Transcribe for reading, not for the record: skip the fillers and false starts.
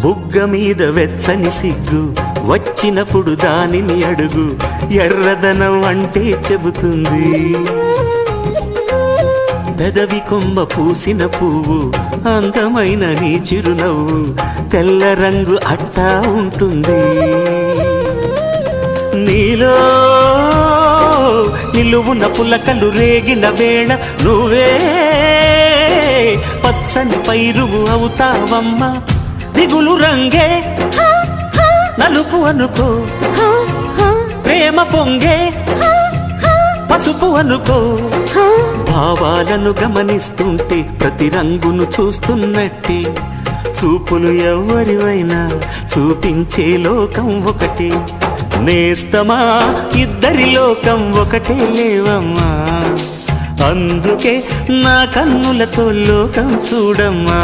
బుగ్గ మీద వెచ్చని సిగ్గు వచ్చినప్పుడు దానిని అడుగు, ఎర్రదనం అంటే చెబుతుంది. పెదవి కొమ్మ పూసిన పువ్వు అందమైన నీ చిరునవ్వు, తెల్ల రంగు అట్టా ఉంటుంది. నీలో నిలువున పులకలు రేగిన వేళ నువ్వే పచ్చని పైరువు అవుతావమ్మా. దిగులు రంగే నలుపు అనుకో, ప్రేమ పొంగే పసుపు అనుకో. భావాలను గమనిస్తుంటే ప్రతి రంగును చూస్తున్నట్టే, చూపులు ఎవరివైనా చూపించే లోకం ఒకటి. నేస్తమా ఇద్దరి లోకం ఒకటే లేవమ్మా, అందుకే నా కన్నులతో లోకం చూడమ్మా.